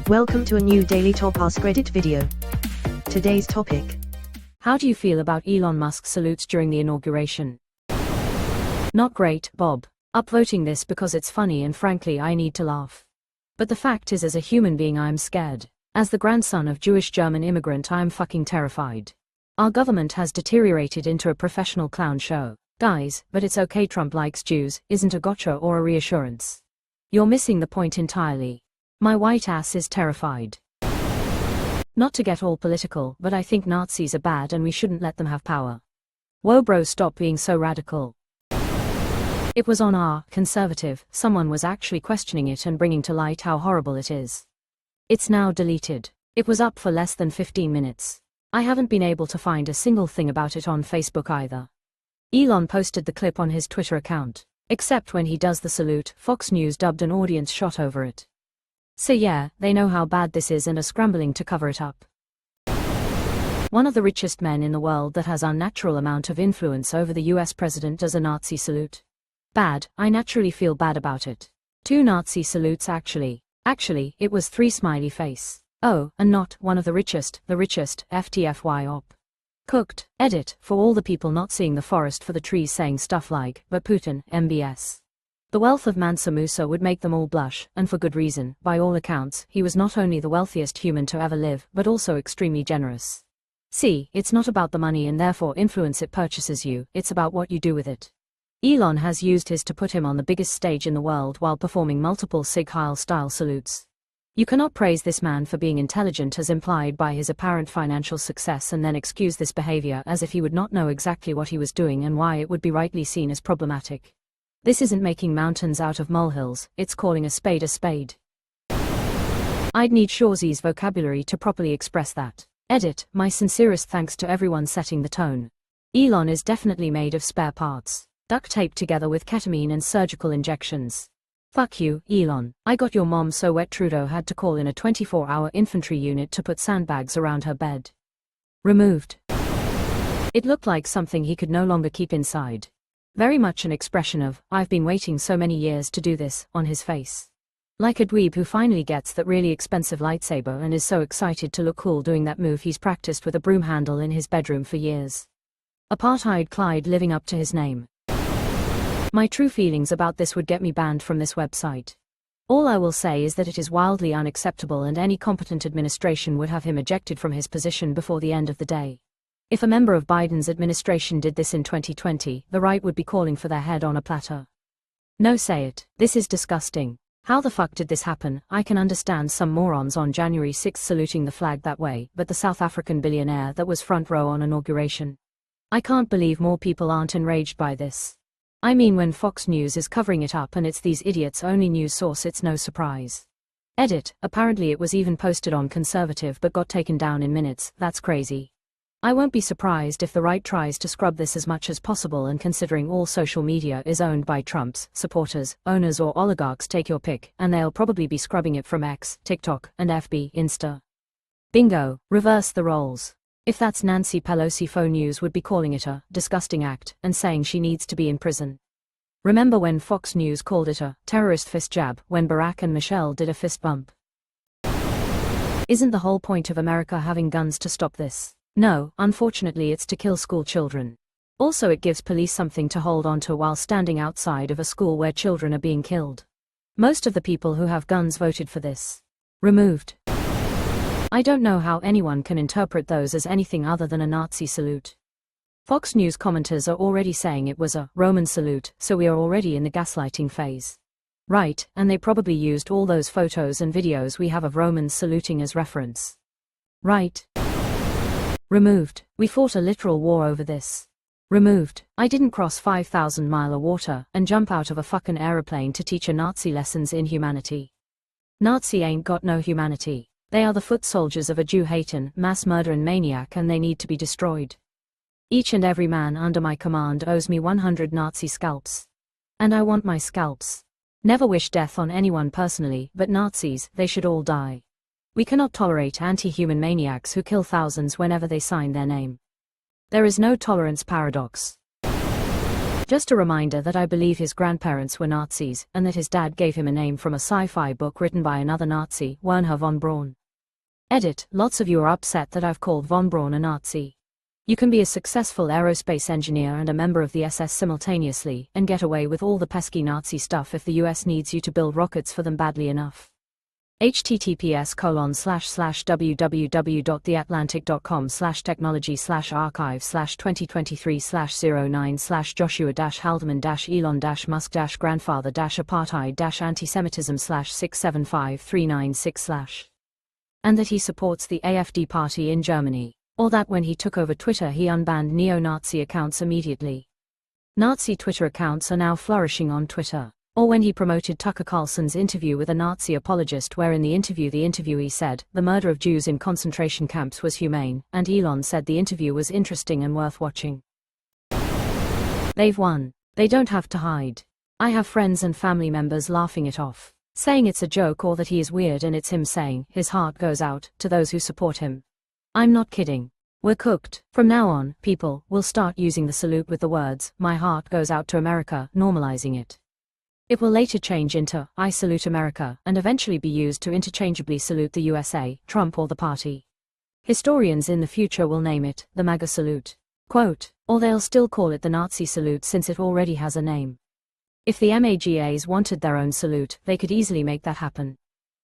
Welcome to a new Daily Top Askreddit video. Today's topic. How do you feel about Elon Musk's salutes during the inauguration? Not great, Bob. Upvoting this because it's funny and frankly I need to laugh. But the fact is, as a human being I'm scared. As the grandson of Jewish German immigrant I'm fucking terrified. Our government has deteriorated into a professional clown show. Guys, but it's okay, Trump likes Jews, isn't a gotcha or a reassurance. You're missing the point entirely. My white ass is terrified. Not to get all political, but I think Nazis are bad and we shouldn't let them have power. Whoa bro, stop being so radical. It was on R, conservative, someone was actually questioning it and bringing to light how horrible it is. It's now deleted. It was up for less than 15 minutes. I haven't been able to find a single thing about it on Facebook either. Elon posted the clip on his Twitter account. Except when he does the salute, Fox News dubbed an audience shot over it. So yeah, they know how bad this is and are scrambling to cover it up. One of the richest men in the world that has unnatural amount of influence over the US president does a Nazi salute. Bad, I naturally feel bad about it. 2 Nazi salutes actually. Actually, it was 3 smiley face. Oh, and not one of the richest, FTFY op. Cooked, edit, for all the people not seeing the forest for the trees saying stuff like, but Putin, MBS. The wealth of Mansa Musa would make them all blush, and for good reason. By all accounts, he was not only the wealthiest human to ever live, but also extremely generous. See, it's not about the money and therefore influence it purchases you, it's about what you do with it. Elon has used his to put him on the biggest stage in the world while performing multiple Sieg Heil-style salutes. You cannot praise this man for being intelligent as implied by his apparent financial success and then excuse this behavior as if he would not know exactly what he was doing and why it would be rightly seen as problematic. This isn't making mountains out of molehills, it's calling a spade a spade. I'd need Shawzy's vocabulary to properly express that. Edit, my sincerest thanks to everyone setting the tone. Elon is definitely made of spare parts, duct taped together with ketamine and surgical injections. Fuck you, Elon. I got your mom so wet Trudeau had to call in a 24-hour infantry unit to put sandbags around her bed. Removed. It looked like something he could no longer keep inside. Very much an expression of, I've been waiting so many years to do this, on his face. Like a dweeb who finally gets that really expensive lightsaber and is so excited to look cool doing that move he's practiced with a broom handle in his bedroom for years. Apartheid Clyde living up to his name. My true feelings about this would get me banned from this website. All I will say is that it is wildly unacceptable and any competent administration would have him ejected from his position before the end of the day. If a member of Biden's administration did this in 2020, the right would be calling for their head on a platter. No, say it. This is disgusting. How the fuck did this happen? I can understand some morons on January 6 saluting the flag that way, but the South African billionaire that was front row on inauguration. I can't believe more people aren't enraged by this. I mean, when Fox News is covering it up and it's these idiots' only news source, it's no surprise. Edit, apparently it was even posted on conservative but got taken down in minutes. That's crazy. I won't be surprised if the right tries to scrub this as much as possible, and considering all social media is owned by Trump's supporters, owners or oligarchs, take your pick, and they'll probably be scrubbing it from X, TikTok, and FB, Insta. Bingo, reverse the roles. If that's Nancy Pelosi, Faux News would be calling it a disgusting act and saying she needs to be in prison. Remember when Fox News called it a terrorist fist jab when Barack and Michelle did a fist bump? Isn't the whole point of America having guns to stop this? No, unfortunately it's to kill school children. Also it gives police something to hold on to while standing outside of a school where children are being killed. Most of the people who have guns voted for this. Removed. I don't know how anyone can interpret those as anything other than a Nazi salute. Fox News commenters are already saying it was a Roman salute, so we are already in the gaslighting phase. Right, and they probably used all those photos and videos we have of Romans saluting as reference. Right. Removed. We fought a literal war over this. Removed. I didn't cross 5,000 miles of water and jump out of a fucking aeroplane to teach a Nazi lessons in humanity. Nazi ain't got no humanity. They are the foot soldiers of a Jew-hating, mass murdering maniac and they need to be destroyed. Each and every man under my command owes me 100 Nazi scalps. And I want my scalps. Never wish death on anyone personally, but Nazis, they should all die. We cannot tolerate anti-human maniacs who kill thousands whenever they sign their name. There is no tolerance paradox. Just a reminder that I believe his grandparents were Nazis, and that his dad gave him a name from a sci-fi book written by another Nazi, Werner von Braun. Edit. Lots of you are upset that I've called von Braun a Nazi. You can be a successful aerospace engineer and a member of the SS simultaneously, and get away with all the pesky Nazi stuff if the US needs you to build rockets for them badly enough. https://www.theatlantic.com/technology/archive/2023/09/joshua-haldeman-elon-masc-grandfather-apartheid-anti-Semitism/6753966/ and that he supports the AfD party in Germany, or that when he took over Twitter he unbanned neo-Nazi accounts immediately. Nazi Twitter accounts are now flourishing on Twitter. Or when he promoted Tucker Carlson's interview with a Nazi apologist, where in the interviewee said the murder of Jews in concentration camps was humane, and Elon said the interview was interesting and worth watching. They've won. They don't have to hide. I have friends and family members laughing it off, saying it's a joke or that he is weird, and it's him saying his heart goes out to those who support him. I'm not kidding. We're cooked. From now on, people will start using the salute with the words, "My heart goes out to America," normalizing it. It will later change into, "I salute America," and eventually be used to interchangeably salute the USA, Trump, or the party. Historians in the future will name it, the MAGA salute. Quote, or they'll still call it the Nazi salute since it already has a name. If the MAGAs wanted their own salute, they could easily make that happen.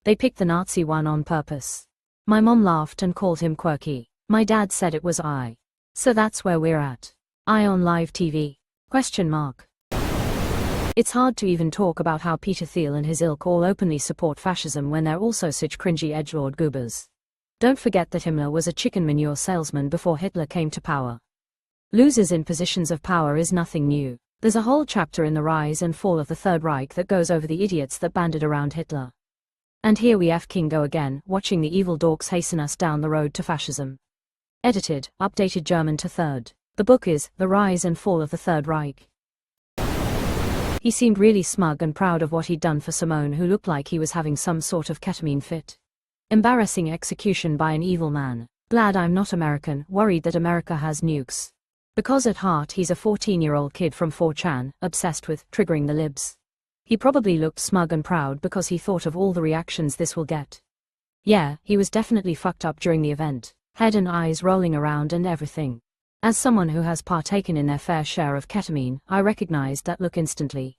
They picked the Nazi one on purpose. My mom laughed and called him quirky. My dad said it was I. So that's where we're at. I on live TV? Question mark. It's hard to even talk about how Peter Thiel and his ilk all openly support fascism when they're also such cringy edgelord goobers. Don't forget that Himmler was a chicken manure salesman before Hitler came to power. Losers in positions of power is nothing new. There's a whole chapter in The Rise and Fall of the Third Reich that goes over the idiots that banded around Hitler. And here we f***ing go again, watching the evil dorks hasten us down the road to fascism. Edited, updated German to third. The book is The Rise and Fall of the Third Reich. He seemed really smug and proud of what he'd done for Simone, who looked like he was having some sort of ketamine fit. Embarrassing execution by an evil man. Glad I'm not American, worried that America has nukes. Because at heart he's a 14-year-old kid from 4chan, obsessed with triggering the libs. He probably looked smug and proud because he thought of all the reactions this will get. Yeah, he was definitely fucked up during the event, head and eyes rolling around and everything. As someone who has partaken in their fair share of ketamine, I recognized that look instantly.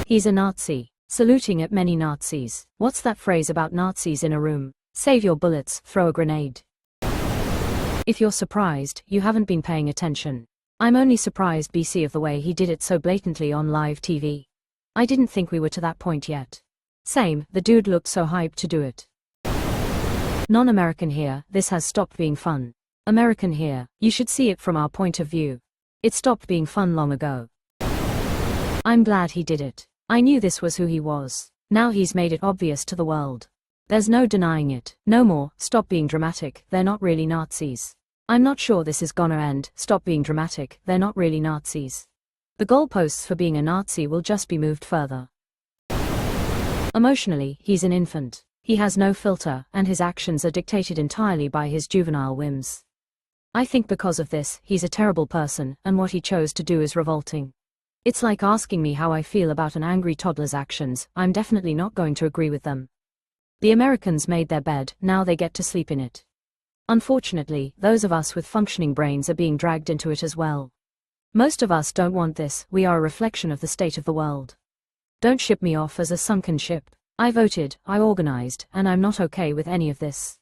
He's a Nazi, saluting at many Nazis. What's that phrase about Nazis in a room? Save your bullets, throw a grenade. If you're surprised, you haven't been paying attention. I'm only surprised BC of the way he did it so blatantly on live TV. I didn't think we were to that point yet. Same, the dude looked so hyped to do it. Non-American here, this has stopped being fun. American here, you should see it from our point of view. It stopped being fun long ago. I'm glad he did it. I knew this was who he was. Now he's made it obvious to the world. There's no denying it. No more, stop being dramatic, they're not really Nazis. I'm not sure this is gonna end, stop being dramatic, they're not really Nazis. The goalposts for being a Nazi will just be moved further. Emotionally, he's an infant. He has no filter, and his actions are dictated entirely by his juvenile whims. I think because of this, he's a terrible person, and what he chose to do is revolting. It's like asking me how I feel about an angry toddler's actions. I'm definitely not going to agree with them. The Americans made their bed, now they get to sleep in it. Unfortunately, those of us with functioning brains are being dragged into it as well. Most of us don't want this, we are a reflection of the state of the world. Don't ship me off as a sunken ship. I voted, I organized, and I'm not okay with any of this.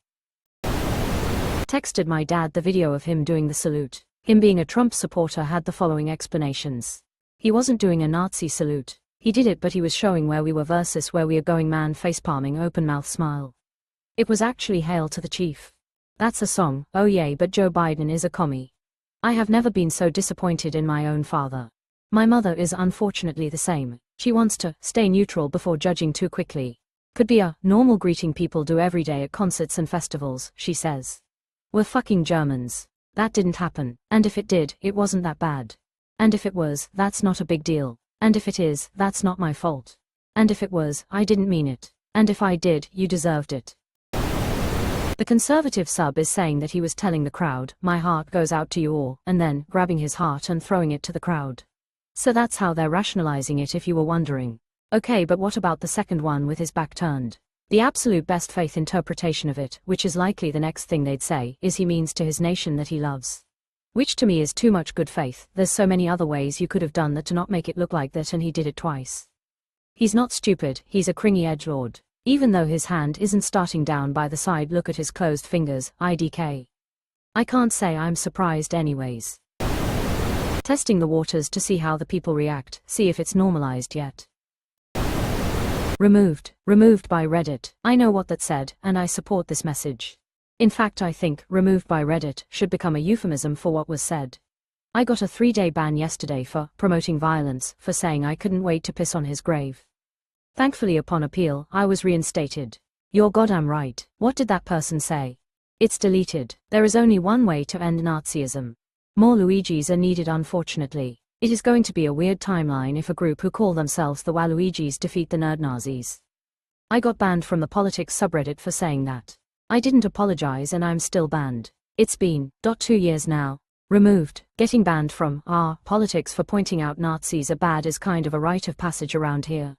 Texted my dad the video of him doing the salute. Him being a Trump supporter had the following explanations. He wasn't doing a Nazi salute. He did it, but he was showing where we were versus where we are going, man, facepalming, open mouth smile. It was actually Hail to the Chief. That's a song, oh yay, but Joe Biden is a commie. I have never been so disappointed in my own father. My mother is unfortunately the same. She wants to stay neutral before judging too quickly. Could be a normal greeting people do every day at concerts and festivals, she says. We're fucking Germans. That didn't happen, and if it did, it wasn't that bad. And if it was, that's not a big deal. And if it is, that's not my fault. And if it was, I didn't mean it. And if I did, you deserved it. The conservative sub is saying that he was telling the crowd, "My heart goes out to you all," and then grabbing his heart and throwing it to the crowd. So that's how they're rationalizing it, if you were wondering. Okay, but what about the second one with his back turned? The absolute best faith interpretation of it, which is likely the next thing they'd say, is he means to his nation that he loves. Which to me is too much good faith. There's so many other ways you could have done that to not make it look like that, and he did it twice. He's not stupid, he's a cringy edgelord. Even though his hand isn't starting down by the side, look at his closed fingers, IDK. I can't say I'm surprised anyways. Testing the waters to see how the people react, see if it's normalized yet. Removed by Reddit. I know what that said, and I support this message. In fact, I think removed by Reddit should become a euphemism for what was said. I got a 3-day ban yesterday for promoting violence, for saying I couldn't wait to piss on his grave. Thankfully, upon appeal, I was reinstated. You're goddamn right. What did that person say? It's deleted. There is only one way to end Nazism. More Luigis are needed, unfortunately. It is going to be a weird timeline if a group who call themselves the Waluigis defeat the Nerd Nazis. I got banned from the politics subreddit for saying that. I didn't apologize and I'm still banned. It's been 2 years now. Removed. Getting banned from politics for pointing out Nazis are bad is kind of a rite of passage around here.